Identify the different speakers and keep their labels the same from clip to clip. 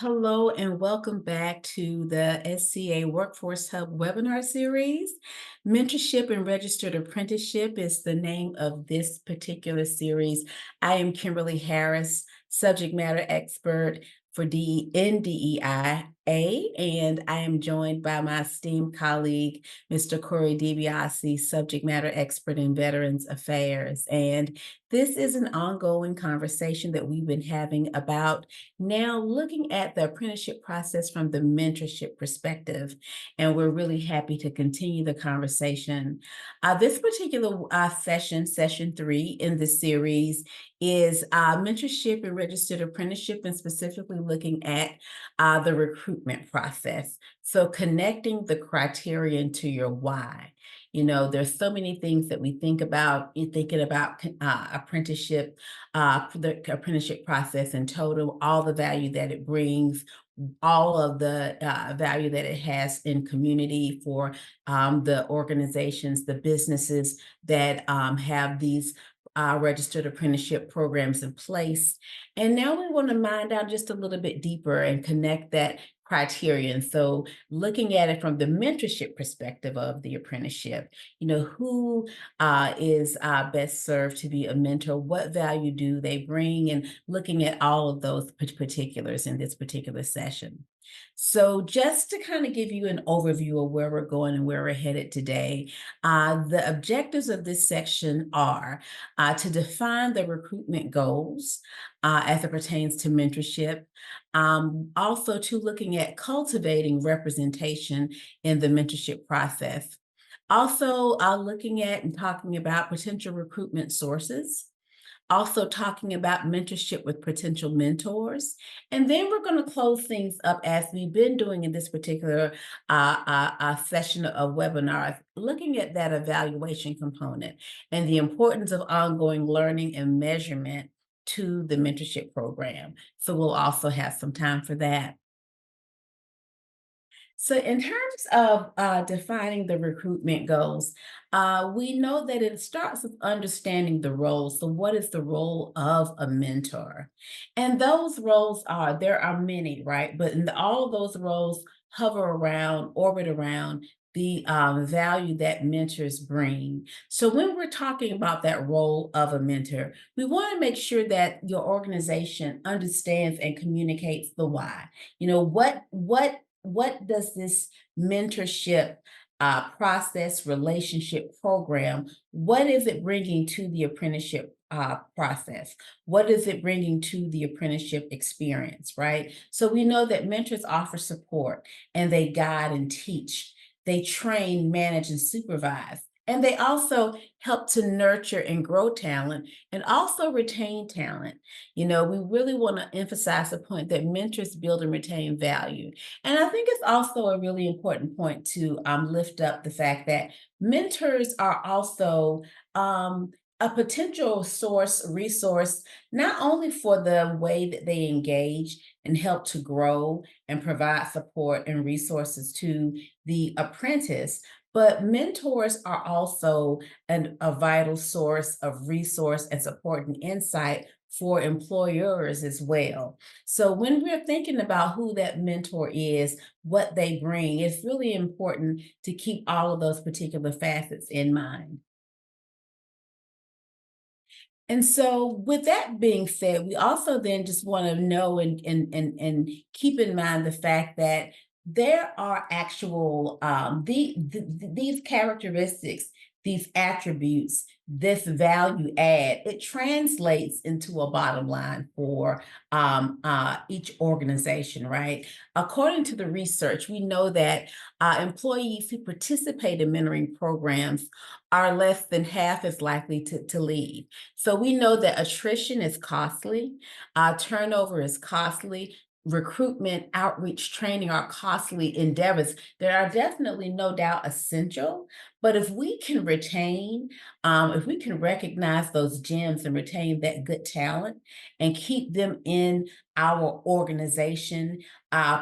Speaker 1: Hello and welcome back to the SCA Workforce Hub webinar series. Mentorship and Registered Apprenticeship is the name of this particular series. I am Kimberly Harris, subject matter expert for DEI, and I am joined by my esteemed colleague, Mr. Cori Di Biase, subject matter expert in Veterans Affairs. And this is an ongoing conversation that we've been having about now looking at the apprenticeship process from the mentorship perspective, and we're really happy to continue the conversation. This particular session 3 in the series, is mentorship and registered apprenticeship, and specifically looking at the recruitment process. So connecting the criterion to your why. There's so many things that we think about in thinking about the apprenticeship process in total, all the value that it brings, all of the value that it has in community for the organizations, the businesses that have these registered apprenticeship programs in place. And now we want to mine down just a little bit deeper and connect that criterion. So looking at it from the mentorship perspective of the apprenticeship, who is best served to be a mentor, what value do they bring, and looking at all of those particulars in this particular session. So just to kind of give you an overview of where we're going and where we're headed today, the objectives of this section are to define the recruitment goals as it pertains to mentorship, also to looking at cultivating representation in the mentorship process. Also, looking at and talking about potential recruitment sources, also talking about mentorship with potential mentors. And then we're going to close things up as we've been doing in this particular session of webinars, looking at that evaluation component and the importance of ongoing learning and measurement to the mentorship program. So we'll also have some time for that. So in terms of defining the recruitment goals, we know that it starts with understanding the roles. So what is the role of a mentor? And those roles there are many, right? But all of those roles orbit around the value that mentors bring. So when we're talking about that role of a mentor, we want to make sure that your organization understands and communicates the why. What does this mentorship process, relationship program, what is it bringing to the apprenticeship process? What is it bringing to the apprenticeship experience, right? So we know that mentors offer support, and they guide and teach. They train, manage, and supervise. And they also help to nurture and grow talent and also retain talent. We really want to emphasize the point that mentors build and retain value. And I think it's also a really important point to lift up the fact that mentors are also a potential resource, not only for the way that they engage and help to grow and provide support and resources to the apprentice, but mentors are also a vital source of resource and support and insight for employers as well. So when we're thinking about who that mentor is, what they bring, it's really important to keep all of those particular facets in mind. And so with that being said, we also then just want to know and keep in mind the fact that there are actual these characteristics, these attributes, this value add, it translates into a bottom line for each organization, right? According to the research, we know that employees who participate in mentoring programs are less than half as likely to leave. So we know that attrition is costly, turnover is costly, recruitment, outreach, training are costly endeavors that are definitely no doubt essential. But if we can if we can recognize those gems and retain that good talent and keep them in our organization,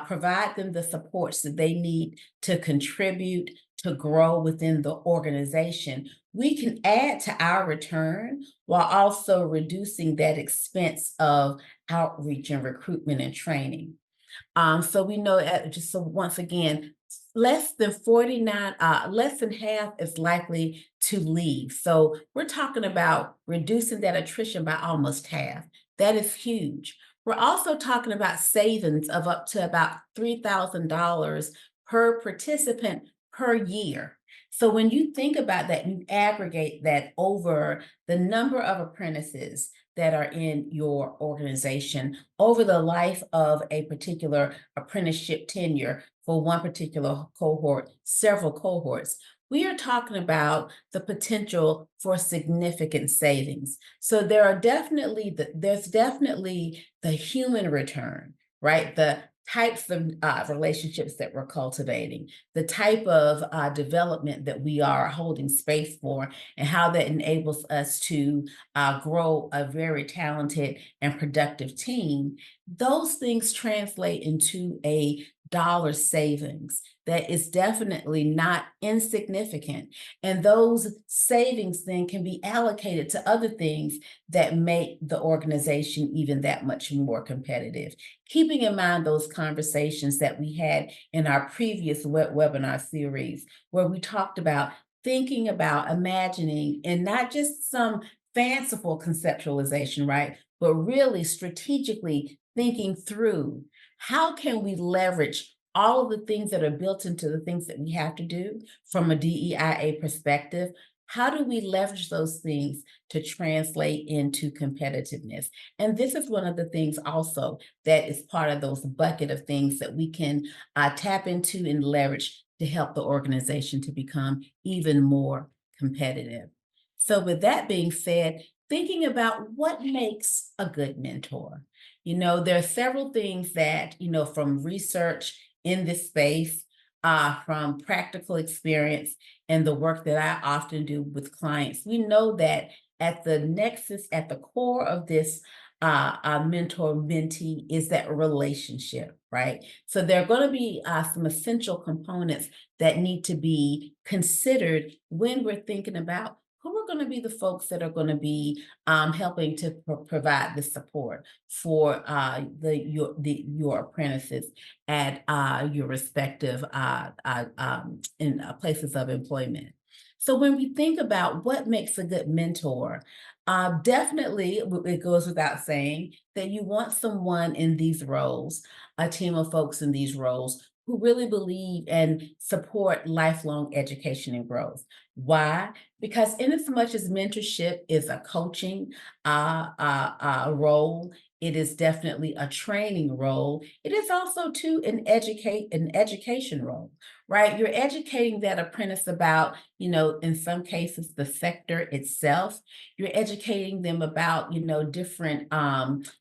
Speaker 1: provide them the supports that they need to contribute, to grow within the organization, we can add to our return while also reducing that expense of outreach and recruitment and training. So we know, just so once again, less than half is likely to leave. So we're talking about reducing that attrition by almost half. That is huge. We're also talking about savings of up to about $3,000 per participant per year. So when you think about that, you aggregate that over the number of apprentices that are in your organization over the life of a particular apprenticeship tenure for one particular cohort, several cohorts. We are talking about the potential for significant savings. So there's definitely the human return, right? The types of relationships that we're cultivating, the type of development that we are holding space for, and how that enables us to grow a very talented and productive team. Those things translate into a dollar savings that is definitely not insignificant. And those savings then can be allocated to other things that make the organization even that much more competitive. Keeping in mind those conversations that we had in our previous webinar series, where we talked about thinking about imagining and not just some fanciful conceptualization, right? But really strategically thinking through how can we leverage all of the things that are built into the things that we have to do from a DEIA perspective? How do we leverage those things to translate into competitiveness? And this is one of the things also that is part of those bucket of things that we can tap into and leverage to help the organization to become even more competitive. So with that being said, thinking about what makes a good mentor. There are several things that, from research in this space, from practical experience and the work that I often do with clients, we know that at the nexus, at the core of this mentor mentee is that relationship, right? So there are going to be some essential components that need to be considered when we're thinking about who are going to be the folks that are going to be helping to provide the support for your apprentices at your respective places of employment. So when we think about what makes a good mentor, definitely it goes without saying that you want someone in these roles, a team of folks in these roles who really believe and support lifelong education and growth. Why? Because in as much as mentorship is a coaching role, it is definitely a training role. It is also too an education role, right? You're educating that apprentice about, in some cases, the sector itself. You're educating them about, different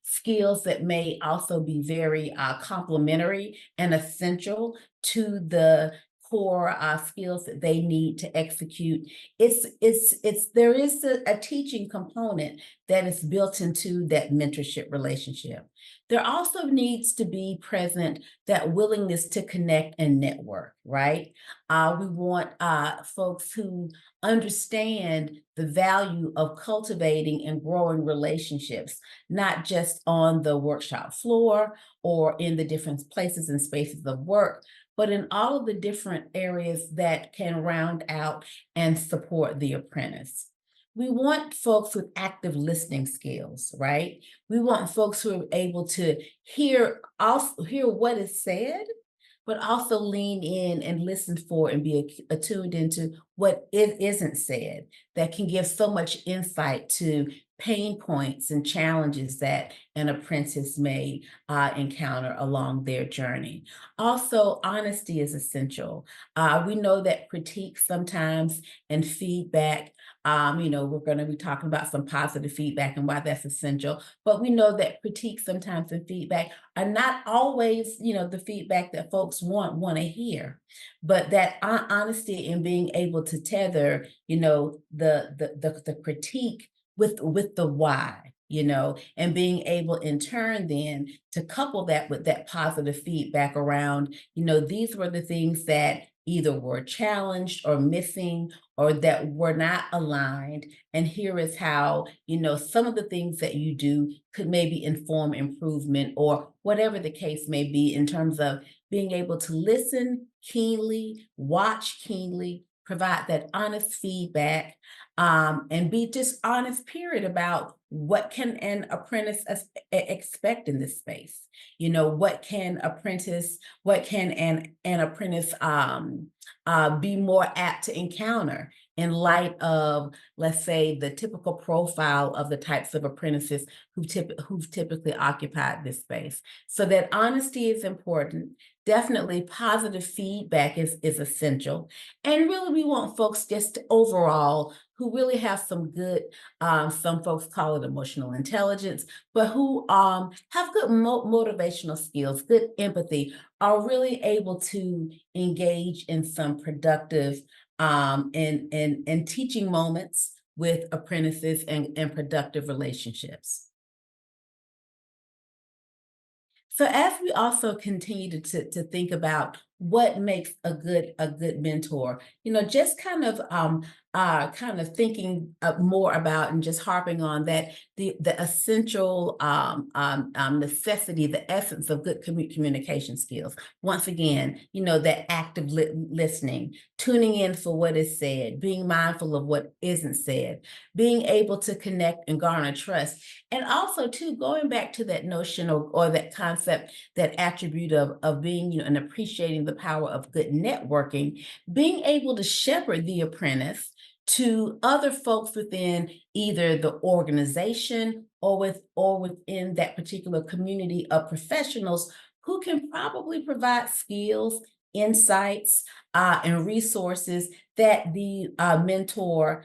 Speaker 1: skills that may also be very complementary and essential to the core skills that they need to execute. There is a teaching component that is built into that mentorship relationship. There also needs to be present that willingness to connect and network, right? We want folks who understand the value of cultivating and growing relationships, not just on the workshop floor or in the different places and spaces of work, but in all of the different areas that can round out and support the apprentice. We want folks with active listening skills, right? We want folks who are able to hear what is said, but also lean in and listen for and be attuned into what it isn't said, that can give so much insight to pain points and challenges that an apprentice may encounter along their journey. Also, honesty is essential. We know that critique sometimes and feedback, we're going to be talking about some positive feedback and why that's essential, but we know that critique sometimes and feedback are not always, the feedback that folks want to hear, but that honesty and being able to tether, the critique with the why, and being able in turn then to couple that with that positive feedback around, these were the things that either were challenged or missing or that were not aligned. And here is how, some of the things that you do could maybe inform improvement or whatever the case may be in terms of being able to listen keenly, watch keenly, provide that honest feedback, and be just honest, period, about what can an apprentice expect in this space. What can an apprentice be more apt to encounter in light of, let's say, the typical profile of the types of apprentices who've typically occupied this space. So that honesty is important. Definitely positive feedback is essential. And really, we want folks just overall who really have some good, some folks call it emotional intelligence, but who have good motivational skills, good empathy, are really able to engage in some productive and teaching moments with apprentices and productive relationships. So as we also continue to think about what makes a good mentor, just kind of thinking more about and just harping on that the essential necessity, the essence of good communication skills. Once again, that active listening, tuning in for what is said, being mindful of what isn't said, being able to connect and garner trust, and also too going back to that notion or that concept, that attribute of being, and appreciating the power of good networking, being able to shepherd the apprentice to other folks within either the organization or within that particular community of professionals who can probably provide skills, insights, and resources that the mentor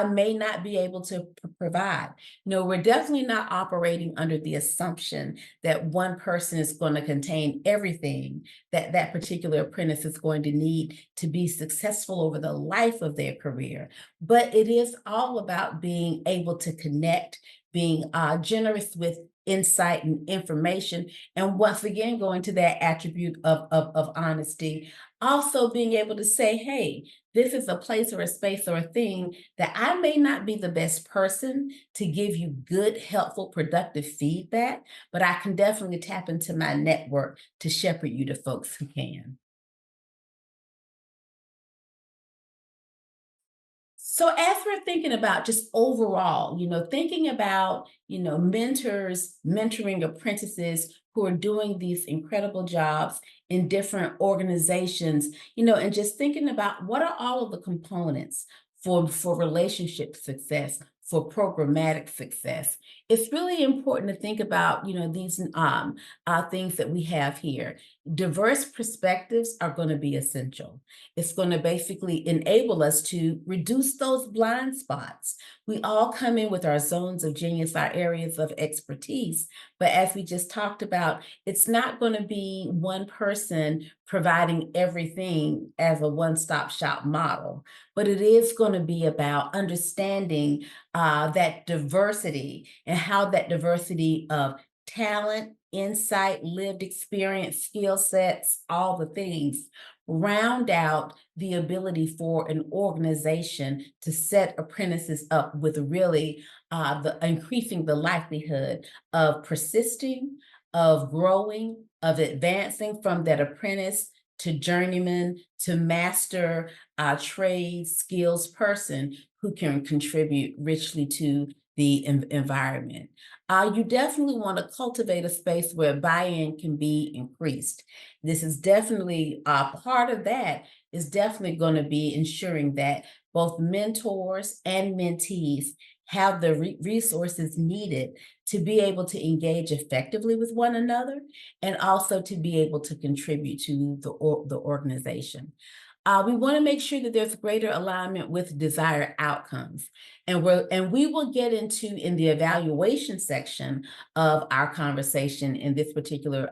Speaker 1: may not be able to provide. No, we're definitely not operating under the assumption that one person is going to contain everything that that particular apprentice is going to need to be successful over the life of their career. But it is all about being able to connect, being generous with insight and information, and once again, going to that attribute of honesty. Also being able to say, hey, this is a place or a space or a thing that I may not be the best person to give you good, helpful, productive feedback, but I can definitely tap into my network to shepherd you to folks who can. So as we're thinking about just overall, thinking about, mentors, mentoring apprentices who are doing these incredible jobs in different organizations, and just thinking about what are all of the components for relationship success, for programmatic success. It's really important to think about, these things that we have here. Diverse perspectives are going to be essential. It's going to basically enable us to reduce those blind spots. We all come in with our zones of genius, our areas of expertise. But as we just talked about, it's not going to be one person providing everything as a one-stop shop model, but it is going to be about understanding that diversity and how that diversity of talent, insight, lived experience, skill sets, all the things round out the ability for an organization to set apprentices up with really the increasing the likelihood of persisting, of growing, of advancing from that apprentice to journeyman to master trade skills person who can contribute richly to the environment. You definitely want to cultivate a space where buy-in can be increased. This is definitely part of that is definitely going to be ensuring that both mentors and mentees have the resources needed to be able to engage effectively with one another and also to be able to contribute to the organization. We want to make sure that there's greater alignment with desired outcomes. And we will get into in the evaluation section of our conversation in this particular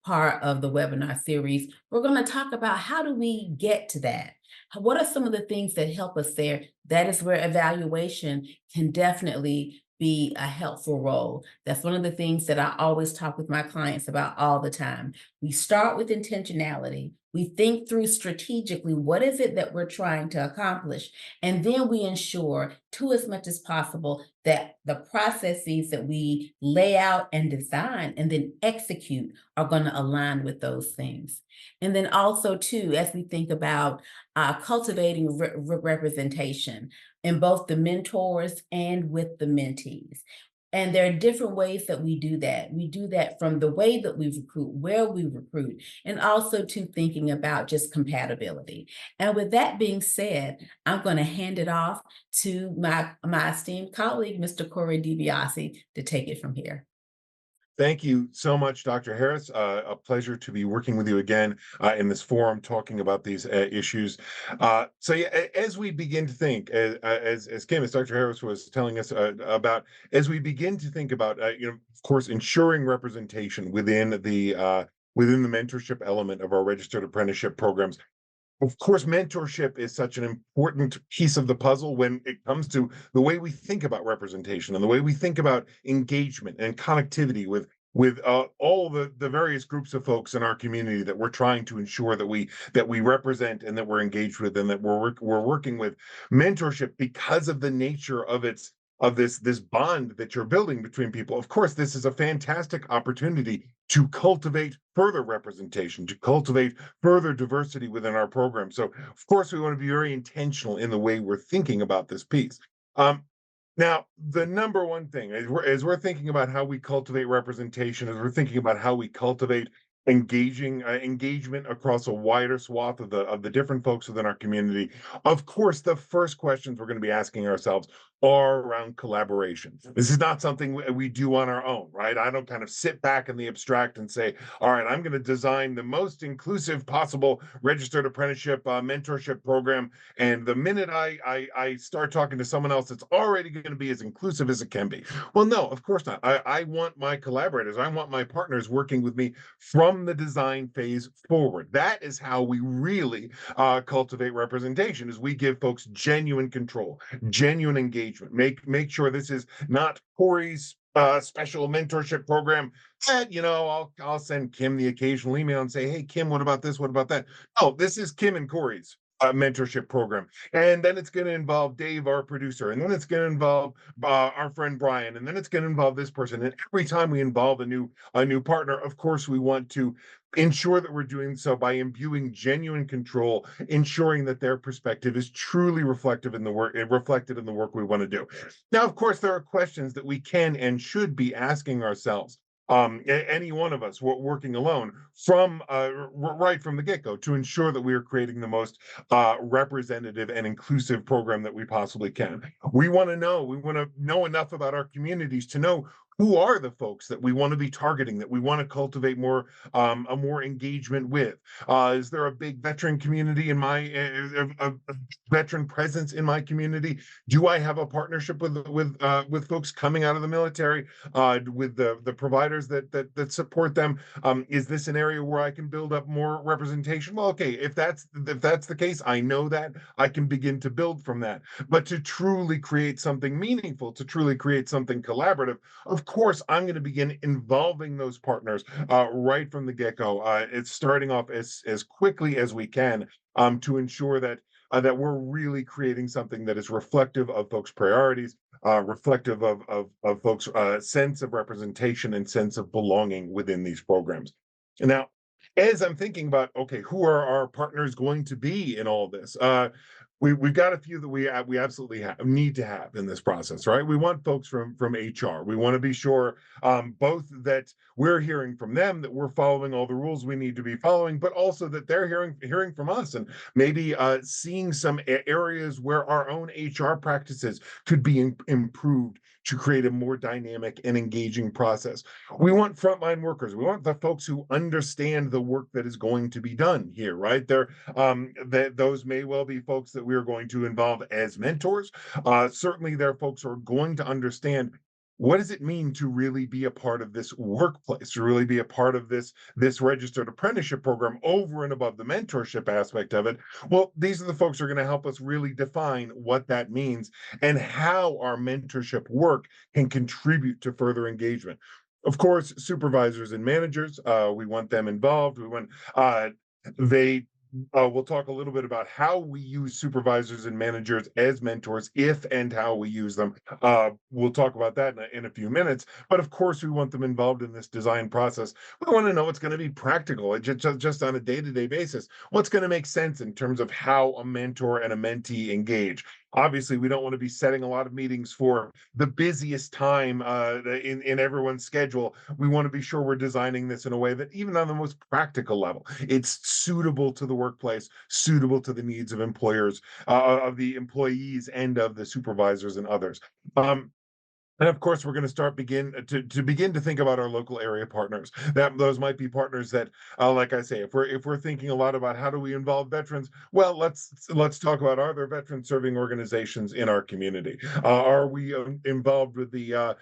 Speaker 1: part of the webinar series. We're going to talk about how do we get to that? What are some of the things that help us there? That is where evaluation can definitely be a helpful role. That's one of the things that I always talk with my clients about all the time. We start with intentionality. We think through strategically what is it that we're trying to accomplish, and then we ensure to as much as possible that the processes that we lay out and design and then execute are going to align with those things. And then also too, as we think about cultivating representation in both the mentors and with the mentees. And there are different ways that we do that. We do that from the way that we recruit, where we recruit, and also to thinking about just compatibility. And with that being said, I'm going to hand it off to my esteemed colleague, Mr. Cori Di Biase, to take it from here.
Speaker 2: Thank you so much, Dr. Harris. A pleasure to be working with you again in this forum, talking about these issues. So, yeah, as we begin to think, as Kim, as Dr. Harris was telling us about, as we begin to think about, of course, ensuring representation within the mentorship element of our registered apprenticeship programs. Of course, mentorship is such an important piece of the puzzle when it comes to the way we think about representation and the way we think about engagement and connectivity with all the various groups of folks in our community that we're trying to ensure that we represent and that we're engaged with and that we're working with. Mentorship, because of the nature of this bond that you're building between people. Of course, this is a fantastic opportunity to cultivate further representation, to cultivate further diversity within our program. So, of course, we want to be very intentional in the way we're thinking about this piece. Um, Now, the number one thing as we're thinking about how we cultivate representation, as we're thinking about how we cultivate engagement across a wider swath of the different folks within our community, of course, the first questions we're going to be asking ourselves are around collaboration. This is not something we do on our own, right? I don't kind of sit back in the abstract and say, all right, I'm going to design the most inclusive possible registered apprenticeship mentorship program. And the minute I start talking to someone else, it's already going to be as inclusive as it can be. Well, no, of course not. I want my collaborators, I want my partners working with me from the design phase forward. That is how we really cultivate representation, is we give folks genuine control, genuine engagement. Make sure this is not Cori's special mentorship program that, I'll send Kim the occasional email and say, hey, Kim, what about this? What about that? Oh, this is Kim and Cori's mentorship program. And then it's going to involve Dave, our producer. And then it's going to involve our friend Brian. And then it's going to involve this person. And every time we involve a new partner, of course, we want to ensure that we're doing so by imbuing genuine control, ensuring that their perspective is truly reflected in the work we want to do. Now, of course, there are questions that we can and should be asking ourselves, any one of us working alone, from right from the get-go, to ensure that we are creating the most representative and inclusive program that we possibly can. We want to know enough about our communities to know who are the folks that we want to be targeting, that we want to cultivate a more engagement with. Is there a big veteran community in a veteran presence in my community? Do I have a partnership with folks coming out of the military, with the providers that support them? Is this an area where I can build up more representation? Well, okay, if that's the case, I know that I can begin to build from that. But to truly create something meaningful, to truly create something collaborative, of course, I'm going to begin involving those partners right from the get-go. It's starting off as quickly as we can, to ensure that we're really creating something that is reflective of folks' priorities, reflective of folks' sense of representation and sense of belonging within these programs. Now, as I'm thinking about, okay, who are our partners going to be in all this? We've got a few that we absolutely need to have in this process, right? We want folks from HR. We want to be sure, both that we're hearing from them, that we're following all the rules we need to be following, but also that they're hearing from us, and maybe seeing some areas where our own HR practices could be improved to create a more dynamic and engaging process. We want frontline workers. We want the folks who understand the work that is going to be done here, right? Those may well be folks that we are going to involve as mentors. Certainly, there are folks who are going to understand what does it mean to really be a part of this workplace, to really be a part of this registered apprenticeship program over and above the mentorship aspect of it. Well, these are the folks who are going to help us really define what that means and how our mentorship work can contribute to further engagement. Of course, supervisors and managers, we want them involved. We want They we'll talk a little bit about how we use supervisors and managers as mentors, if and how we use them. We'll talk about that in a few minutes. But of course, we want them involved in this design process. We want to know what's going to be practical, just on a day-to-day basis. What's going to make sense in terms of how a mentor and a mentee engage. Obviously, we don't want to be setting a lot of meetings for the busiest time in everyone's schedule. We want to be sure we're designing this in a way that, even on the most practical level, it's suitable to the workplace, suitable to the needs of employers, of the employees, and of the supervisors and others. Um, and of course, we're going to start begin to think about our local area partners. That those might be partners that, like I say, if we're thinking a lot about how do we involve veterans, well, let's talk about, are there veteran serving organizations in our community? Are we involved with the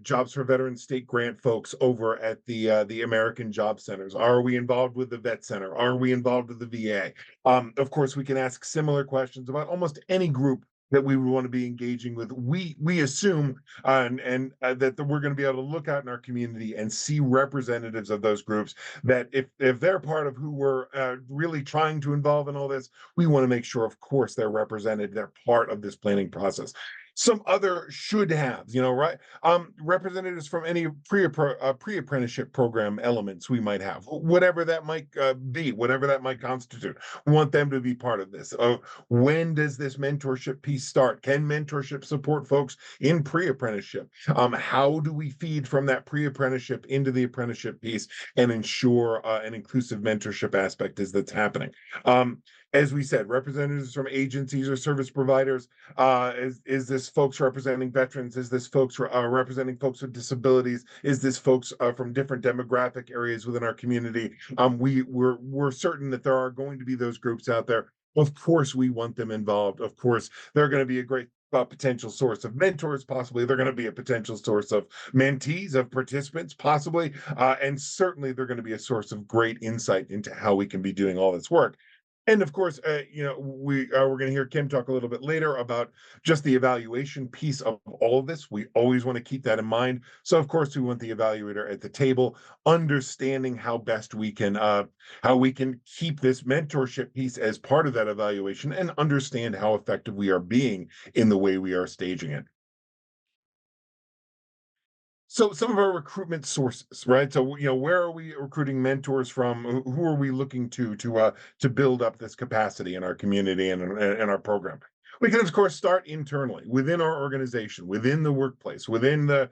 Speaker 2: Jobs for Veterans state grant folks over at the American Job Centers? Are we involved with the Vet Center? Are we involved with the VA? Of course, we can ask similar questions about almost any group that we want to be engaging with. We assume that we're going to be able to look out in our community and see representatives of those groups. That if they're part of who we're really trying to involve in all this, we want to make sure, of course, they're represented. They're part of this planning process. Some other should haves, right? Representatives from any pre-apprenticeship program elements we might have, whatever that might be, whatever that might constitute. We want them to be part of this. When does this mentorship piece start? Can mentorship support folks in pre-apprenticeship? How do we feed from that pre-apprenticeship into the apprenticeship piece and ensure an inclusive mentorship aspect is that's happening? As we said, representatives from agencies or service providers. Is this folks representing veterans? Is this folks representing folks with disabilities? Is this folks from different demographic areas within our community? We're certain that there are going to be those groups out there. Of course, we want them involved. Of course, they're going to be a great potential source of mentors. Possibly, they're going to be a potential source of mentees, of participants, possibly, and certainly they're going to be a source of great insight into how we can be doing all this work. And of course, we're going to hear Kim talk a little bit later about just the evaluation piece of all of this. We always want to keep that in mind. So, of course, we want the evaluator at the table, understanding how we can keep this mentorship piece as part of that evaluation, and understand how effective we are being in the way we are staging it. So some of our recruitment sources, right? So where are we recruiting mentors from? Who are we looking to build up this capacity in our community and in our program? We can, of course, start internally within our organization, within the workplace, within the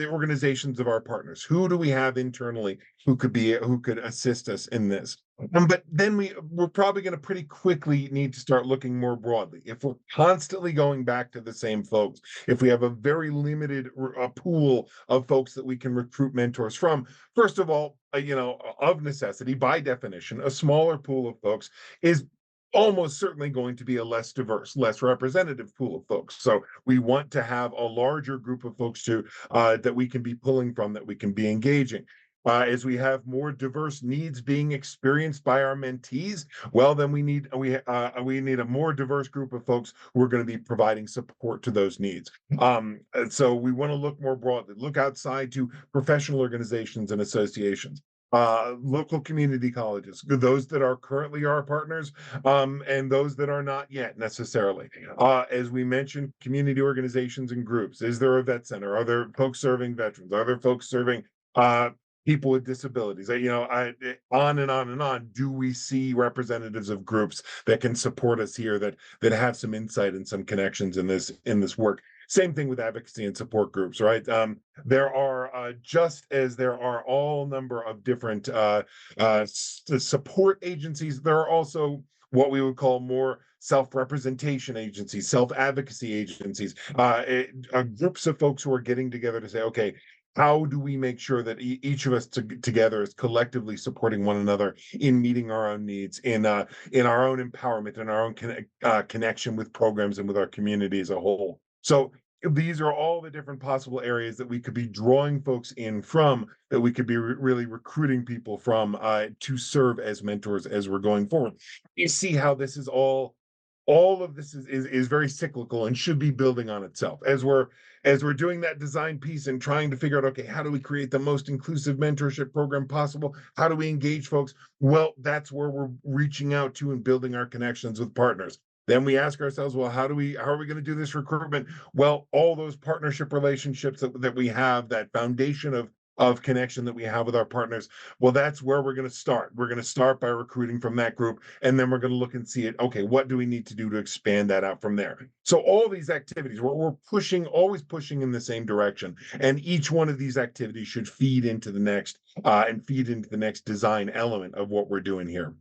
Speaker 2: organizations of our partners. Who do we have internally who could assist us in this? But then we're probably going to pretty quickly need to start looking more broadly. If we're constantly going back to the same folks, if we have a very limited pool of folks that we can recruit mentors from, first of all, of necessity, by definition, a smaller pool of folks is almost certainly going to be a less diverse, less representative pool of folks. So we want to have a larger group of folks that we can be pulling from, that we can be engaging. As we have more diverse needs being experienced by our mentees, well, then we need a more diverse group of folks who are going to be providing support to those needs. And so we want to look more broadly, look outside to professional organizations and associations. Local community colleges, those that are currently our partners, and those that are not yet necessarily. As we mentioned, community organizations and groups. Is there a vet center? Are there folks serving veterans? Are there folks serving uh, people with disabilities? On and on and on. Do we see representatives of groups that can support us here, that have some insight and some connections in this work? Same thing with advocacy and support groups, right? There are just as there are all number of different support agencies, there are also what we would call more self-representation agencies, self-advocacy agencies, groups of folks who are getting together to say, okay, how do we make sure that each of us together is collectively supporting one another in meeting our own needs, in our own empowerment, in our own connection with programs and with our community as a whole? So these are all the different possible areas that we could be drawing folks in from, that we could be really recruiting people from, to serve as mentors as we're going forward. You see how this is all all of this is very cyclical and should be building on itself as we're doing that design piece and trying to figure out, okay, how do we create the most inclusive mentorship program possible? How do we engage folks? Well, that's where we're reaching out to and building our connections with partners. Then we ask ourselves, well, how are we going to do this recruitment? Well, all those partnership relationships that we have, that foundation of connection that we have with our partners, well, that's where we're going to start. We're going to start by recruiting from that group, and then we're going to look and see it. Okay, what do we need to do to expand that out from there? So all these activities, we're pushing, always pushing in the same direction, and each one of these activities should feed into the next and feed into the next design element of what we're doing here.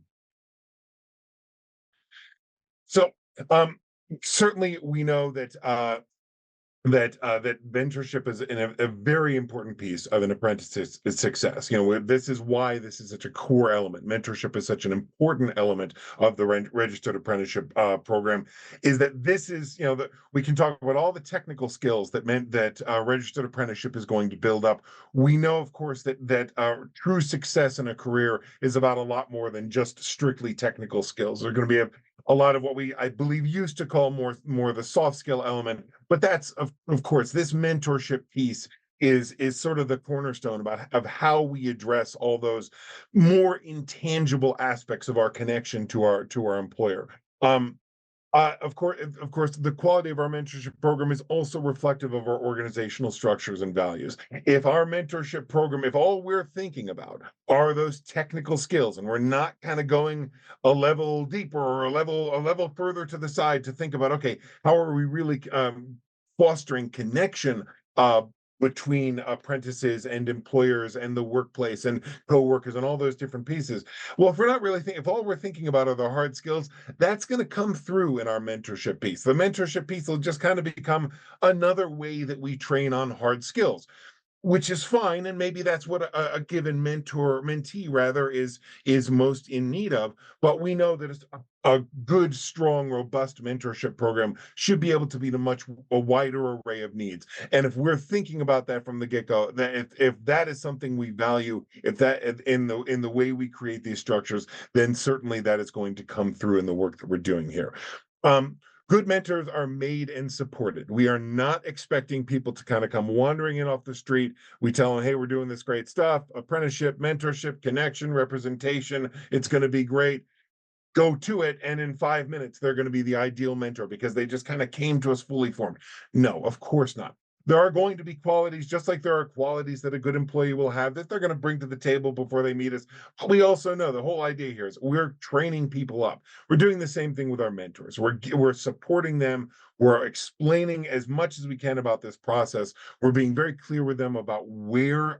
Speaker 2: So um, certainly we know that mentorship is a very important piece of an apprentice's success. This is why this is such a core element. Mentorship is such an important element of the registered apprenticeship program. Is that this is that we can talk about all the technical skills that meant that registered apprenticeship is going to build up. We know, of course, that true success in a career is about a lot more than just strictly technical skills. There's going to be a lot of what I believe used to call more the soft skill element, but that's of course this mentorship piece is sort of the cornerstone of how we address all those more intangible aspects of our connection to our employer. Of course, the quality of our mentorship program is also reflective of our organizational structures and values. If our mentorship program, if all we're thinking about are those technical skills, and we're not kind of going a level deeper or a level further to the side to think about, okay, how are we really fostering connection between apprentices and employers and the workplace and coworkers and all those different pieces. Well, if we're not really thinking, if all we're thinking about are the hard skills, that's going to come through in our mentorship piece. The mentorship piece will just kind of become another way that we train on hard skills, which is fine, and maybe that's what a given mentee rather is most in need of. But we know that a good, strong, robust mentorship program should be able to meet a wider array of needs. And if we're thinking about that from the get-go, that if that is something we value, if that in the way we create these structures, then certainly that is going to come through in the work that we're doing here. Good mentors are made and supported. We are not expecting people to kind of come wandering in off the street. We tell them, hey, we're doing this great stuff, apprenticeship, mentorship, connection, representation. It's going to be great. Go to it. And in 5 minutes, they're going to be the ideal mentor because they just kind of came to us fully formed. No, of course not. There are going to be qualities, just like there are qualities that a good employee will have that they're going to bring to the table before they meet us. But we also know the whole idea here is we're training people up. We're doing the same thing with our mentors. We're supporting them. We're explaining as much as we can about this process. We're being very clear with them about where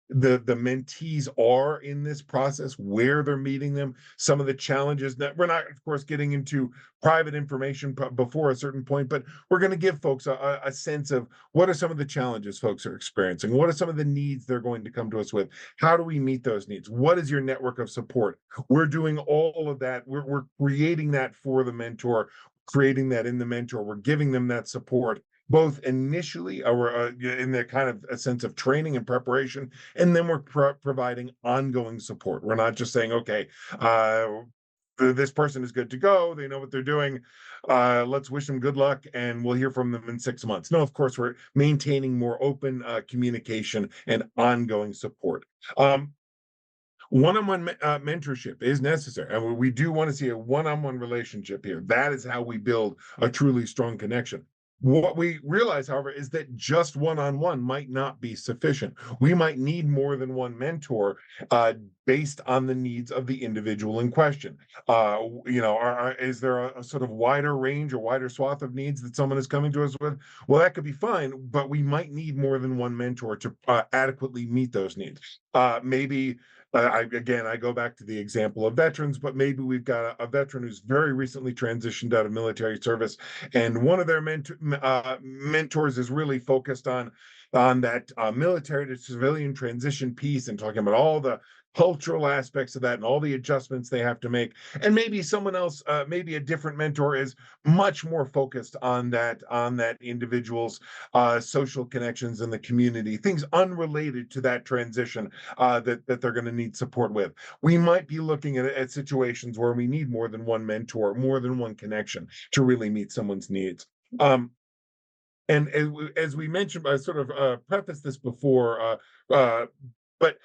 Speaker 2: the mentees are in this process, where they're meeting them, some of the challenges that we're not, of course, getting into private information before a certain point, but we're going to give folks a sense of what are some of the challenges folks are experiencing, what are some of the needs they're going to come to us with, how do we meet those needs, what is your network of support. We're doing all of that. We're creating that for the mentor, creating that in the mentor. We're giving them that support both initially or in the kind of a sense of training and preparation, and then we're providing ongoing support. We're not just saying, okay, this person is good to go, they know what they're doing, let's wish them good luck and we'll hear from them in 6 months. No, of course, we're maintaining more open communication and ongoing support. One-on-one mentorship is necessary, and we do want to see a one-on-one relationship here. That is how we build a truly strong connection. What we realize, however, is that just one-on-one might not be sufficient. We might need more than one mentor based on the needs of the individual in question. Is there a sort of wider range or wider swath of needs that someone is coming to us with? Well, that could be fine, but we might need more than one mentor to adequately meet those needs. Maybe I go back to the example of veterans, but maybe we've got a veteran who's very recently transitioned out of military service, and one of their mentors is really focused on that military to civilian transition piece and talking about all the cultural aspects of that and all the adjustments they have to make. And maybe someone else, maybe a different mentor is much more focused on that individual's social connections in the community, things unrelated to that transition that they're going to need support with. We might be looking at situations where we need more than one mentor, more than one connection to really meet someone's needs. Um, and as we mentioned, I sort of prefaced this before, but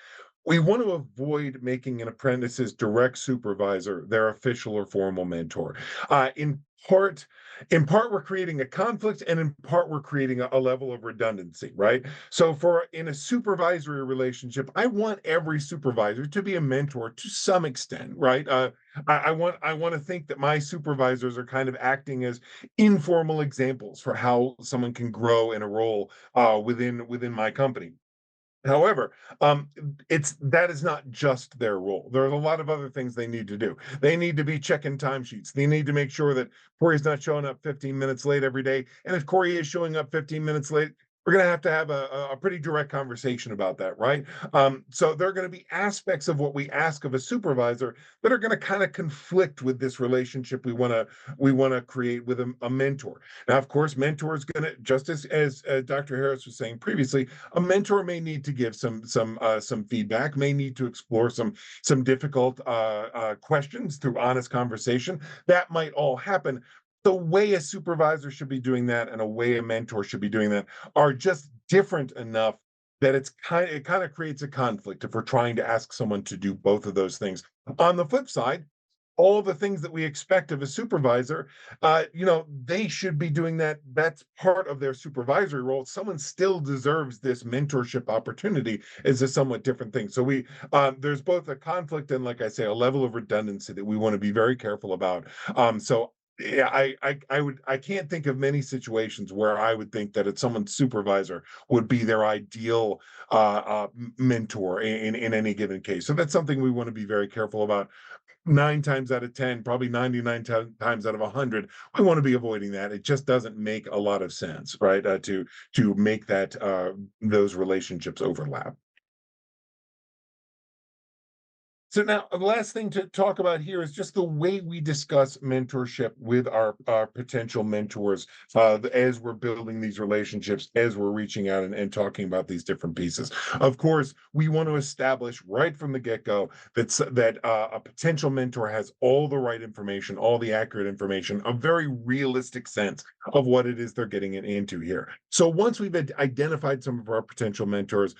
Speaker 2: we want to avoid making an apprentice's direct supervisor their official or formal mentor. Uh, in part, in part, we're creating a conflict, and in part, we're creating a level of redundancy, right? So, for in a supervisory relationship, I want every supervisor to be a mentor to some extent, right? I want to think that my supervisors are kind of acting as informal examples for how someone can grow in a role within my company. However, it's that is not just their role. There's a lot of other things they need to do. They need to be checking timesheets. They need to make sure that Corey's not showing up 15 minutes late every day. And if Corey is showing up 15 minutes late, we're going to have a pretty direct conversation about that, right? So there are going to be aspects of what we ask of a supervisor that are going to kind of conflict with this relationship we want to create with a mentor. Now, of course, mentor is going to, just as Dr. Harris was saying previously, a mentor may need to give some feedback, may need to explore some difficult questions through honest conversation. That might all happen. The way a supervisor should be doing that and a way a mentor should be doing that are just different enough that it kind of creates a conflict if we're trying to ask someone to do both of those things. On the flip side, all the things that we expect of a supervisor, they should be doing that. That's part of their supervisory role. Someone still deserves this mentorship opportunity is a somewhat different thing. So there's both a conflict and, like I say, a level of redundancy that we want to be very careful about. So yeah, I can't think of many situations where I would think that it's someone's supervisor would be their ideal mentor in any given case. So that's something we want to be very careful about. 9 times out of 10, probably 99 times out of 100, we want to be avoiding that. It just doesn't make a lot of sense, right? To make that those relationships overlap. So now the last thing to talk about here is just the way we discuss mentorship with our potential mentors as we're building these relationships, as we're reaching out and talking about these different pieces. Of course, we want to establish right from the get-go that a potential mentor has all the right information, all the accurate information, a very realistic sense of what it is they're getting into here. So once we've identified some of our potential mentors,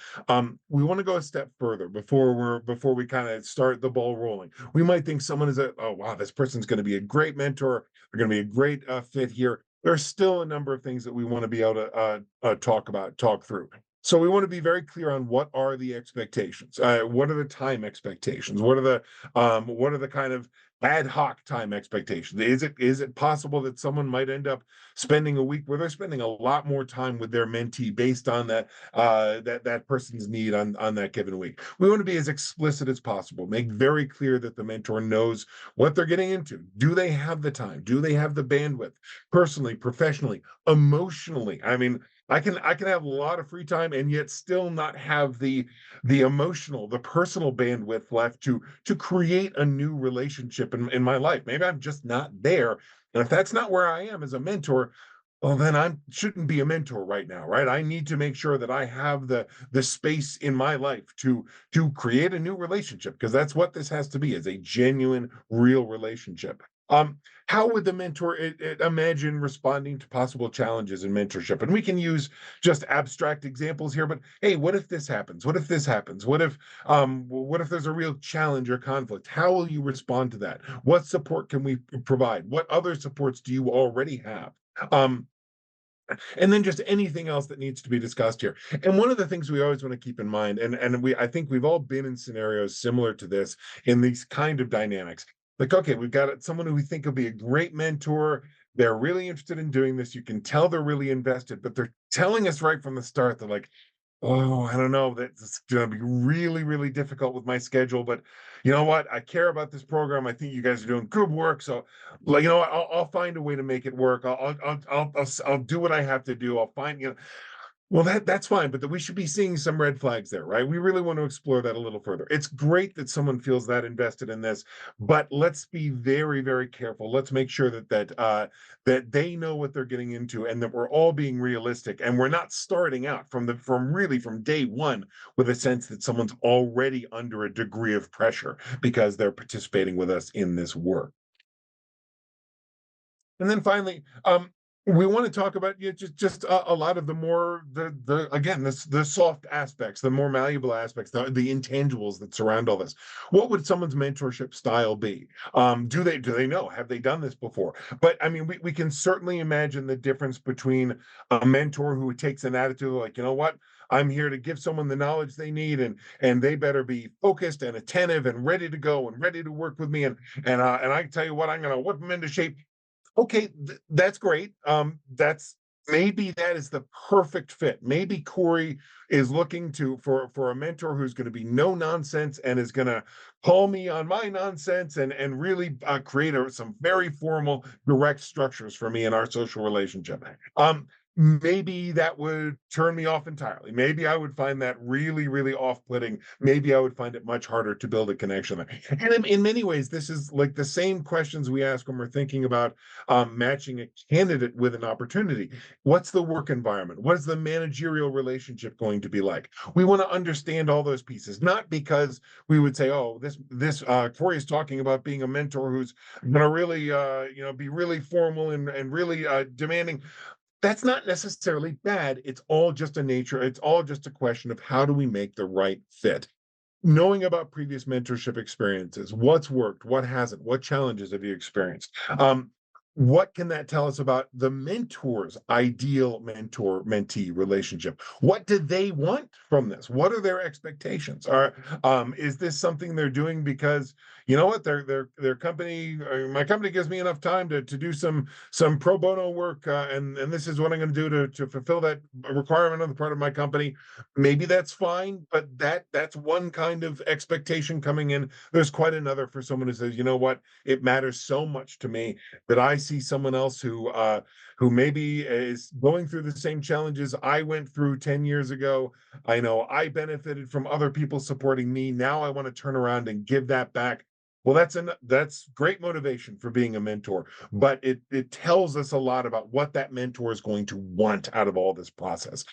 Speaker 2: we want to go a step further before we kind of start the ball rolling. We might think someone is oh wow, this person's going to be a great mentor. They're going to be a great fit here. There's still a number of things that we want to be able to talk through. So we want to be very clear on what are the expectations. What are the time expectations? What are the kind of ad hoc time expectations? Is it possible that someone might end up spending a week where they're spending a lot more time with their mentee based on that person's need on that given week? We want to be as explicit as possible. Make very clear that the mentor knows what they're getting into. Do they have the time? Do they have the bandwidth? Personally, professionally, emotionally. I mean, I can have a lot of free time and yet still not have the emotional, the personal bandwidth left to create a new relationship in my life. Maybe I'm just not there. And if that's not where I am as a mentor, well, then I shouldn't be a mentor right now, right? I need to make sure that I have the space in my life to create a new relationship because that's what this has to be, is a genuine, real relationship. How would the mentor imagine responding to possible challenges in mentorship? And we can use just abstract examples here, but hey, what if this happens? What if this happens? What if there's a real challenge or conflict? How will you respond to that? What support can we provide? What other supports do you already have? Um, and then just anything else that needs to be discussed here. And one of the things we always want to keep in mind, and I think we've all been in scenarios similar to this in these kind of dynamics. Like, okay, we've got someone who we think will be a great mentor. They're really interested in doing this. You can tell they're really invested, but they're telling us right from the start, they're like, oh, I don't know. That's going to be really, really difficult with my schedule. But you know what? I care about this program. I think you guys are doing good work. So, like, you know what? I'll find a way to make it work. I'll do what I have to do. I'll find. Well, that's fine, but we should be seeing some red flags there, right? We really want to explore that a little further. It's great that someone feels that invested in this, but let's be very, very careful. Let's make sure that they know what they're getting into, and that we're all being realistic, and we're not starting out from day one with a sense that someone's already under a degree of pressure because they're participating with us in this work. And then finally, we want to talk about, just a lot of the more the again, the soft aspects, the more malleable aspects, the intangibles that surround all this. What would someone's mentorship style be? Do they know? Have they done this before? But I mean, we can certainly imagine the difference between a mentor who takes an attitude like, you know what, I'm here to give someone the knowledge they need, and they better be focused and attentive and ready to go and ready to work with me. And I tell you what, I'm going to whip them into shape. Okay, that's great. That's maybe that is the perfect fit. Maybe Cori is looking for a mentor who's going to be no nonsense and is going to call me on my nonsense and really create some very formal, direct structures for me in our social relationship. Maybe that would turn me off entirely. Maybe I would find that really, really off-putting. Maybe I would find it much harder to build a connection there. And in many ways, this is like the same questions we ask when we're thinking about matching a candidate with an opportunity. What's the work environment? What is the managerial relationship going to be like? We want to understand all those pieces, not because we would say, "Oh, this Corey is talking about being a mentor who's going to really, be really formal and really demanding." That's not necessarily bad. It's all just a nature. It's all just a question of how do we make the right fit. Knowing about previous mentorship experiences, what's worked, what hasn't, what challenges have you experienced? What can that tell us about the mentor's ideal mentor mentee relationship? What do they want from this? What are their expectations? Is this something they're doing because you know what their company, my company gives me enough time to do some pro bono work, and this is what I'm going to do to fulfill that requirement on the part of my company. Maybe that's fine, but that's one kind of expectation coming in. There's quite another for someone who says, you know what, it matters so much to me that I see someone else who maybe is going through the same challenges I went through 10 years ago. I know I benefited from other people supporting me. Now I want to turn around and give that back. Well, that's great motivation for being a mentor, but it tells us a lot about what that mentor is going to want out of all this process.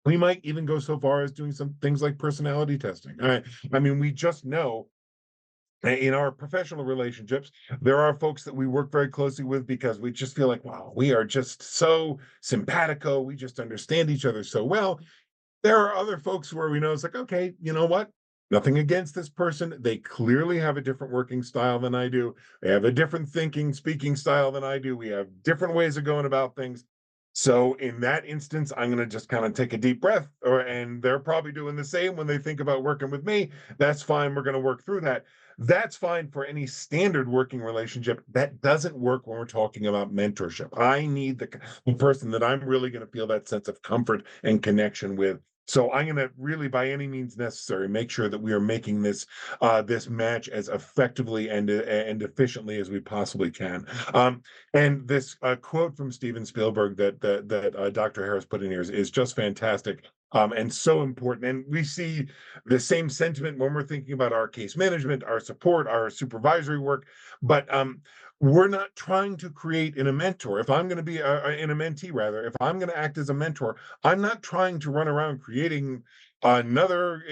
Speaker 2: We might even go so far as doing some things like personality testing. I mean, we just know in our professional relationships, there are folks that we work very closely with because we just feel like, wow, we are just so simpatico. We just understand each other so well. There are other folks where we know it's like, okay, you know what? Nothing against this person. They clearly have a different working style than I do. They have a different thinking, speaking style than I do. We have different ways of going about things. So in that instance, I'm going to just kind of take a deep breath, and they're probably doing the same when they think about working with me. That's fine. We're going to work through that. That's fine for any standard working relationship. That doesn't work when we're talking about mentorship. I need the person that I'm really going to feel that sense of comfort and connection with. So I'm going to really, by any means necessary, make sure that we are making this match as effectively and efficiently as we possibly can. And this quote from Steven Spielberg that Dr. Harris put in here is just fantastic. And so important. And we see the same sentiment when we're thinking about our case management, our support, our supervisory work. But we're not trying to create in a mentor. If I'm going to be in a mentee, rather, if I'm going to act as a mentor, I'm not trying to run around creating another,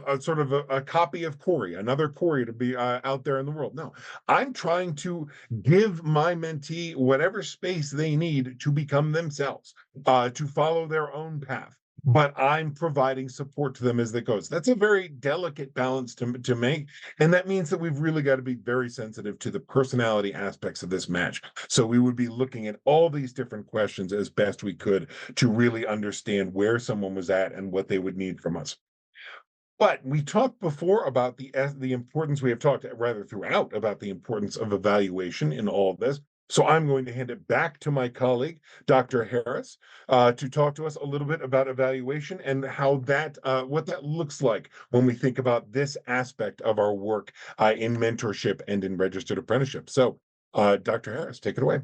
Speaker 2: a sort of a copy of Cori, another Cori to be out there in the world. No, I'm trying to give my mentee whatever space they need to become themselves, to follow their own path. But I'm providing support to them as they go. So that's a very delicate balance to make. And that means that we've really got to be very sensitive to the personality aspects of this match. So we would be looking at all these different questions as best we could to really understand where someone was at and what they would need from us. But we talked before about the importance, we have talked rather throughout about the importance of evaluation in all of this. So I'm going to hand it back to my colleague, Dr. Harris, to talk to us a little bit about evaluation and how what that looks like when we think about this aspect of our work in mentorship and in registered apprenticeship. So, Dr. Harris, take it away.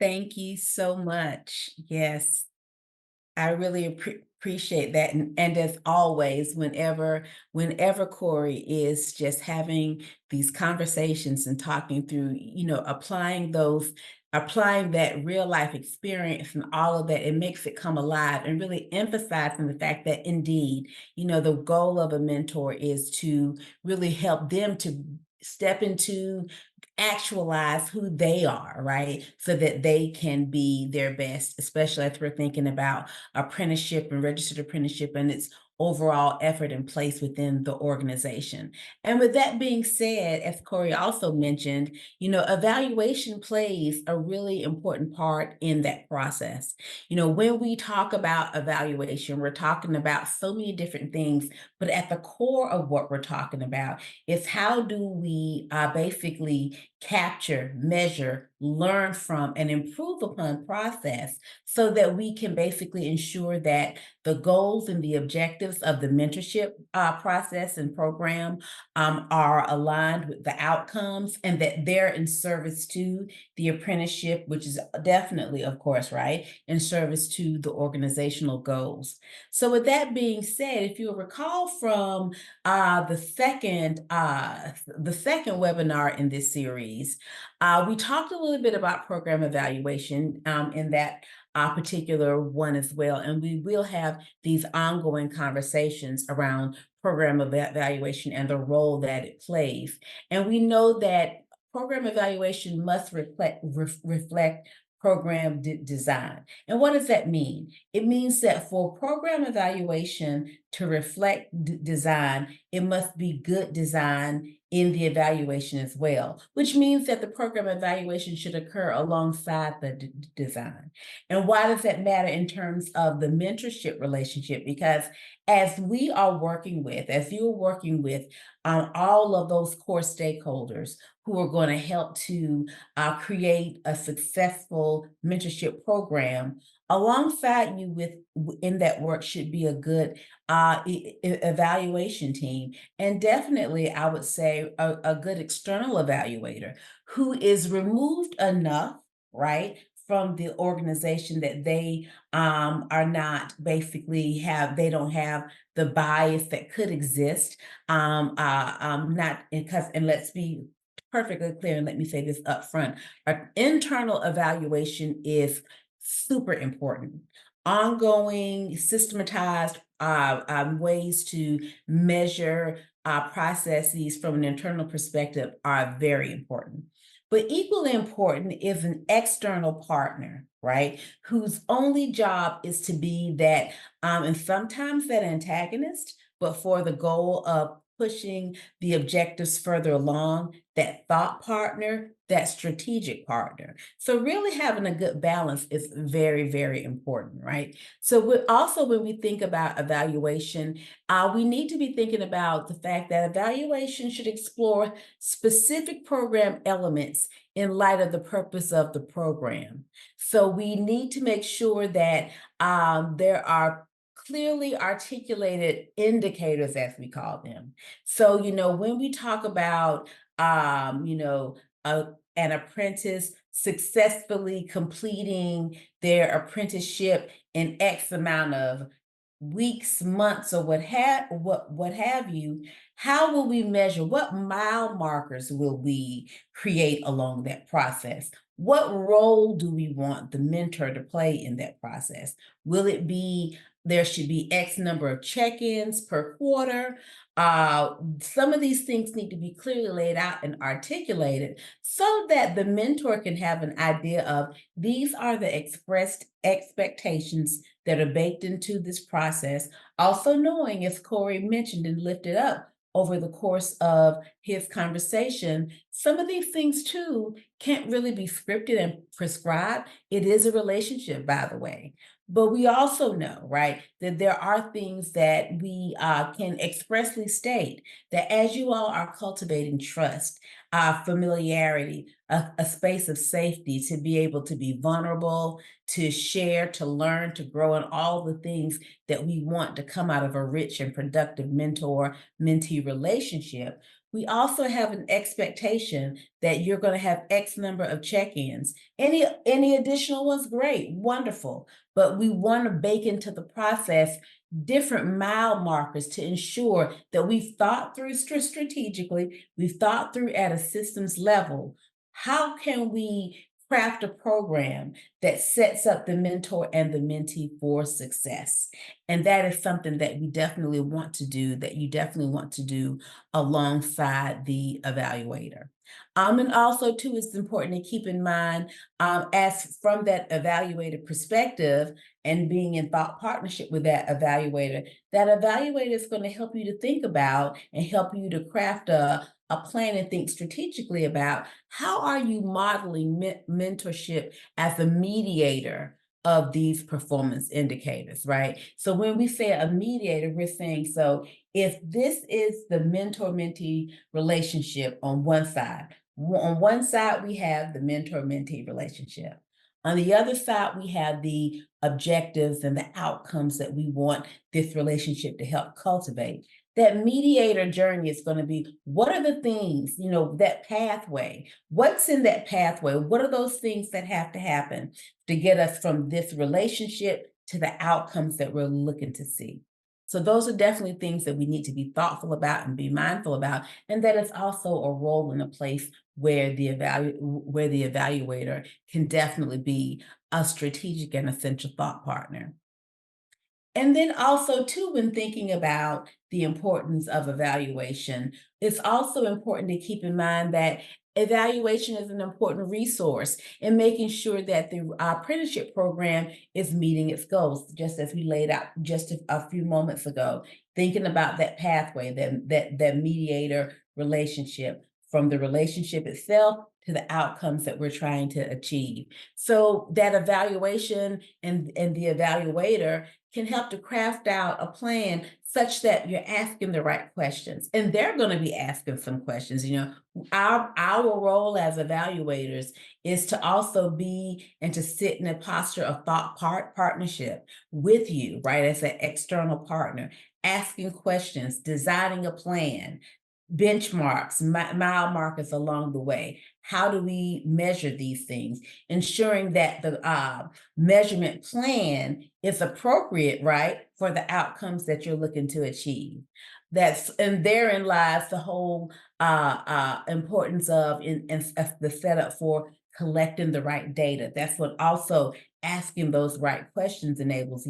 Speaker 1: Thank you so much. Yes. I really appreciate that, and as always, whenever Corey is just having these conversations and talking through, applying that real life experience and all of that, it makes it come alive and really emphasizing the fact that indeed, the goal of a mentor is to really help them to step into actualize who they are, right? So that they can be their best, especially as we're thinking about apprenticeship and registered apprenticeship and its overall effort and place within the organization. And with that being said, as Corey also mentioned, evaluation plays a really important part in that process. When we talk about evaluation, we're talking about so many different things, but at the core of what we're talking about is how do we basically capture, measure, learn from, and improve upon process so that we can basically ensure that the goals and the objectives of the mentorship process and program are aligned with the outcomes and that they're in service to the apprenticeship, which is definitely, of course, right, in service to the organizational goals. So, with that being said, if you'll recall from the second webinar in this series, we talked a little bit about program evaluation in that particular one as well. And we will have these ongoing conversations around program evaluation and the role that it plays. And we know that program evaluation must reflect program design. And what does that mean? It means that for program evaluation to reflect design, it must be good design in the evaluation as well, which means that the program evaluation should occur alongside the design. And why does that matter in terms of the mentorship relationship? Because as you're working with all of those core stakeholders who are going to help to create a successful mentorship program, alongside you in that work should be a good evaluation team, and definitely I would say a good external evaluator who is removed enough, right, from the organization that they are not basically they don't have the bias that could exist. Not because, and let's be perfectly clear, and let me say this up front, our internal evaluation is super important. Ongoing, systematized ways to measure processes from an internal perspective are very important. But equally important is an external partner, right? Whose only job is to be that, and sometimes that antagonist, but for the goal of pushing the objectives further along, that thought partner, that strategic partner. So really having a good balance is very, very important, right? So also when we think about evaluation, we need to be thinking about the fact that evaluation should explore specific program elements in light of the purpose of the program. So we need to make sure that there are clearly articulated indicators, as we call them. So, when we talk about, an apprentice successfully completing their apprenticeship in X amount of weeks, months, or what have you, how will we measure? What mile markers will we create along that process? What role do we want the mentor to play in that process? Will it be there should be X number of check-ins per quarter? Some of these things need to be clearly laid out and articulated so that the mentor can have an idea of these are the expressed expectations that are baked into this process. Also knowing, as Corey mentioned and lifted up over the course of his conversation, some of these things too can't really be scripted and prescribed. It is a relationship, by the way. But we also know, right, that there are things that we can expressly state that as you all are cultivating trust, familiarity, a space of safety to be able to be vulnerable, to share, to learn, to grow, and all the things that we want to come out of a rich and productive mentor mentee relationship. we also have an expectation that you're going to have X number of check-ins. Any additional ones, great, wonderful. But we want to bake into the process different mile markers to ensure that we've thought through strategically, we've thought through at a systems level. How can we craft a program that sets up the mentor and the mentee for success? And that is something that we definitely want to do, that you definitely want to do alongside the evaluator. And also, too, it's important to keep in mind, as from that evaluator perspective and being in thought partnership with that evaluator is going to help you to think about and help you to craft a plan and think strategically about how are you modeling mentorship as a mediator of these performance indicators, right? So when we say a mediator, we're saying, so if this is the mentor-mentee relationship on one side we have the mentor-mentee relationship. On the other side, we have the objectives and the outcomes that we want this relationship to help cultivate. That mediator journey is going to be, what are the things, that pathway? What's in that pathway? What are those things that have to happen to get us from this relationship to the outcomes that we're looking to see? So those are definitely things that we need to be thoughtful about and be mindful about, and that it's also a role and a place where the evaluator can definitely be a strategic and essential thought partner. And then also too, when thinking about the importance of evaluation, it's also important to keep in mind that evaluation is an important resource in making sure that the apprenticeship program is meeting its goals, just as we laid out just a few moments ago, thinking about that pathway, that mediator relationship, from the relationship itself to the outcomes that we're trying to achieve. So that evaluation and the evaluator can help to craft out a plan such that you're asking the right questions. And they're going to be asking some questions. Our role as evaluators is to also be and to sit in a posture of thought partnership with you, right, as an external partner, asking questions, designing a plan, benchmarks, mile markers along the way. How do we measure these things? Ensuring that the measurement plan is appropriate, right, for the outcomes that you're looking to achieve. And therein lies the whole importance of in the setup for collecting the right data. That's what also asking those right questions enables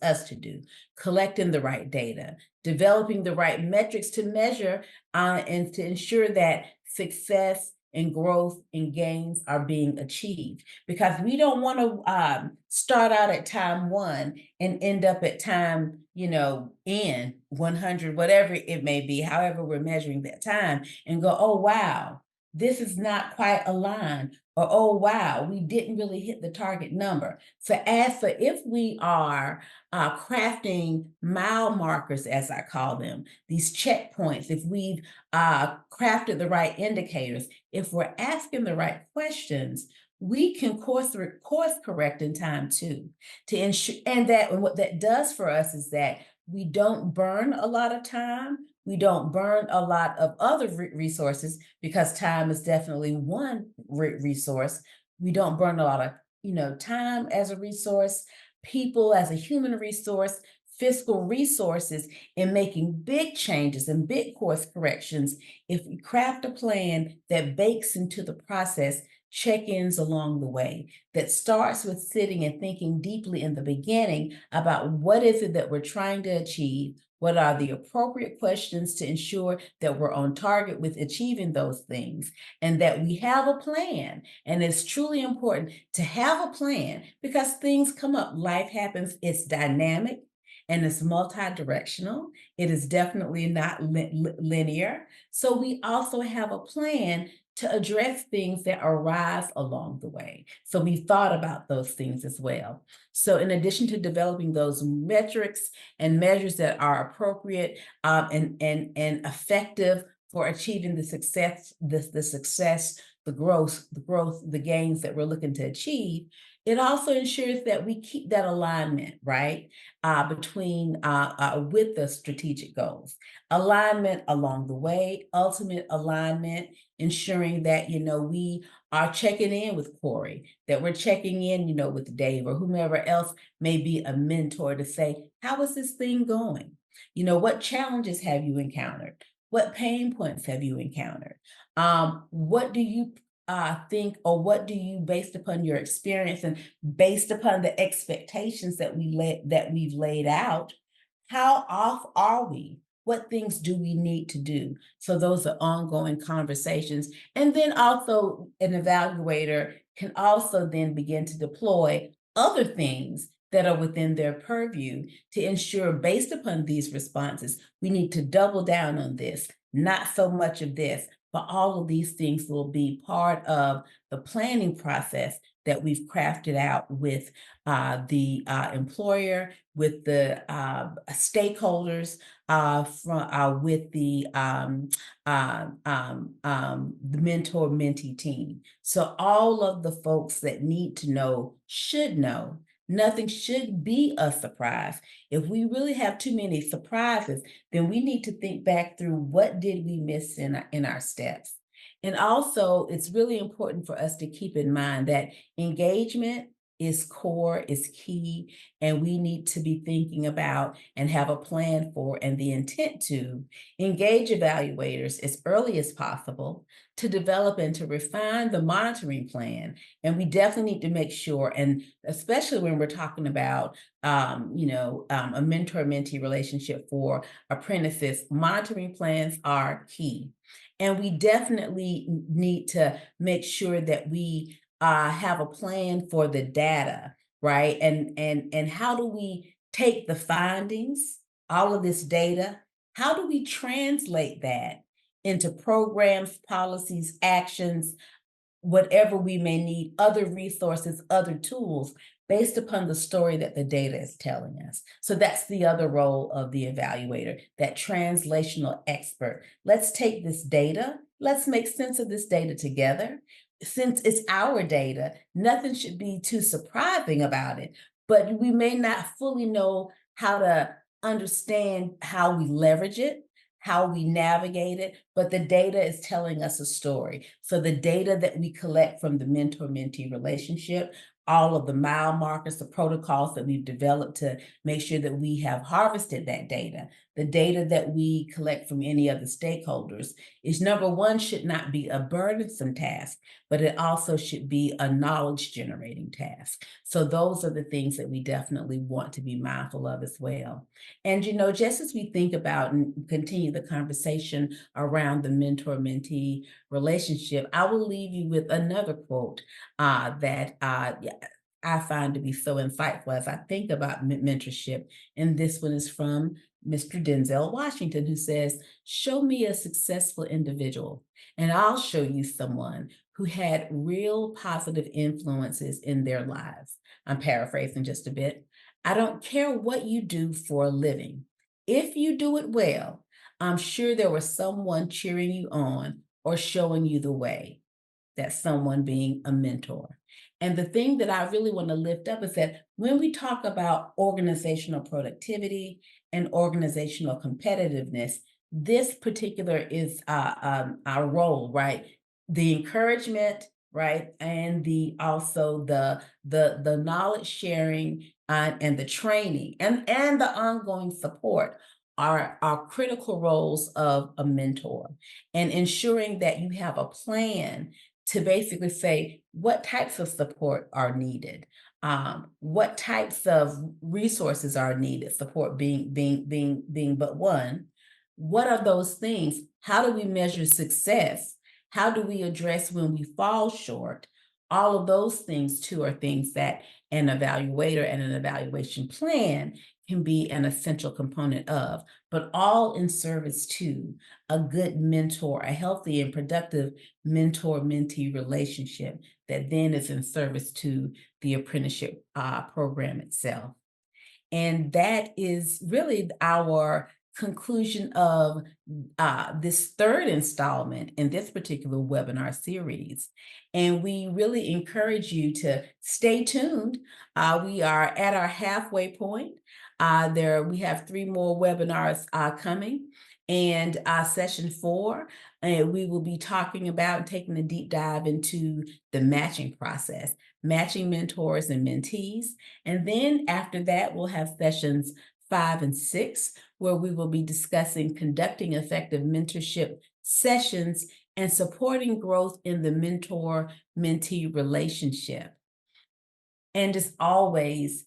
Speaker 1: us to do. Collecting the right data, developing the right metrics to measure and to ensure that success and growth and gains are being achieved. Because we don't want to start out at time 1 and end up at time, N 100, whatever it may be, however we're measuring that time, and go, oh, wow, this is not quite aligned. Or, oh, wow, we didn't really hit the target number. So if we are crafting mile markers, as I call them, these checkpoints, if we've crafted the right indicators, if we're asking the right questions, we can course correct in time too, to ensure, and what that does for us is that we don't burn a lot of time. We don't burn a lot of other resources, because time is definitely one resource. We don't burn a lot of, time as a resource, people as a human resource, fiscal resources in making big changes and big course corrections if we craft a plan that bakes into the process check-ins along the way, that starts with sitting and thinking deeply in the beginning about what is it that we're trying to achieve, what are the appropriate questions to ensure that we're on target with achieving those things, and that we have a plan. And it's truly important to have a plan, because things come up, life happens, it's dynamic and it's multi-directional. It is definitely not linear. So we also have a plan to address things that arise along the way. So we thought about those things as well. So in addition to developing those metrics and measures that are appropriate and effective for achieving the success, the growth, the gains that we're looking to achieve, It also ensures that we keep that alignment, right, between with the strategic goals, alignment along the way, ultimate alignment, ensuring that we are checking in with Corey, that we're checking in, with Dave or whomever else may be a mentor to say, how is this thing going? What challenges have you encountered? What pain points have you encountered? What do you think, or what do you, based upon your experience and based upon the expectations that we've laid out, how off are we? What things do we need to do? So those are ongoing conversations. And then also an evaluator can also then begin to deploy other things that are within their purview to ensure, based upon these responses, we need to double down on this, not so much of this, but all of these things will be part of the planning process that we've crafted out with the employer, with the stakeholders, with the mentor-mentee team. So all of the folks that need to know should know. Nothing should be a surprise. If we really have too many surprises, then we need to think back through what did we miss in our steps. And also, it's really important for us to keep in mind that engagement is core, is key, and we need to be thinking about and have a plan for and the intent to engage evaluators as early as possible to develop and to refine the monitoring plan. And we definitely need to make sure, and especially when we're talking about a mentor-mentee relationship for apprentices, monitoring plans are key. And we definitely need to make sure that we have a plan for the data, right? And how do we take the findings, all of this data, how do we translate that into programs, policies, actions, whatever we may need, other resources, other tools, based upon the story that the data is telling us. So that's the other role of the evaluator, that translational expert. Let's take this data, let's make sense of this data together. Since it's our data, nothing should be too surprising about it, but we may not fully know how to understand how we leverage it, how we navigate it, but the data is telling us a story. So the data that we collect from the mentor-mentee relationship, all of the mile markers, the protocols that we've developed to make sure that we have harvested that data, the data that we collect from any other stakeholders is, number one, should not be a burdensome task, but it also should be a knowledge generating task. So those are the things that we definitely want to be mindful of as well. And, just as we think about and continue the conversation around the mentor-mentee relationship, I will leave you with another quote that I find to be so insightful as I think about mentorship. And this one is from Mr. Denzel Washington, who says, show me a successful individual, and I'll show you someone who had real positive influences in their lives. I'm paraphrasing just a bit. I don't care what you do for a living. If you do it well, I'm sure there was someone cheering you on or showing you the way, that someone being a mentor. And the thing that I really want to lift up is that when we talk about organizational productivity and organizational competitiveness, this particular is our role, right? The encouragement, right, and the also the knowledge sharing and the training and the ongoing support are critical roles of a mentor, and ensuring that you have a plan to basically say what types of support are needed, what types of resources are needed, support being but one. What are those things? How do we measure success? How do we address when we fall short? All of those things too are things that an evaluator and an evaluation plan can be an essential component of, but all in service to a good mentor, a healthy and productive mentor-mentee relationship that then is in service to the apprenticeship program itself. And that is really our conclusion of this third installment in this particular webinar series. And we really encourage you to stay tuned. We are at our halfway point. We have 3 more webinars coming. And session 4, we will be talking about taking a deep dive into the matching process, matching mentors and mentees. And then after that, we'll have sessions 5 and 6, where we will be discussing conducting effective mentorship sessions and supporting growth in the mentor mentee relationship. And as always,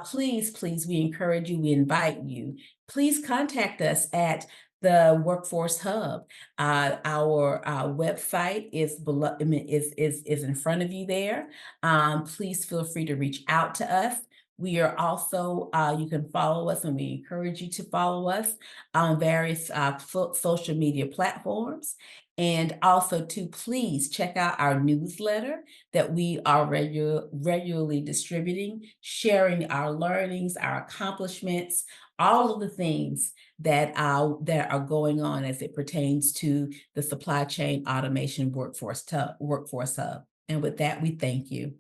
Speaker 1: please, we encourage you, we invite you, please contact us at the Workforce Hub. Our website is below, I mean, is in front of you there. Please feel free to reach out to us. We are also, you can follow us, and we encourage you to follow us on various social media platforms. And also to please check out our newsletter that we are regularly distributing, sharing our learnings, our accomplishments, all of the things that are going on as it pertains to the supply chain automation workforce hub. And with that, we thank you.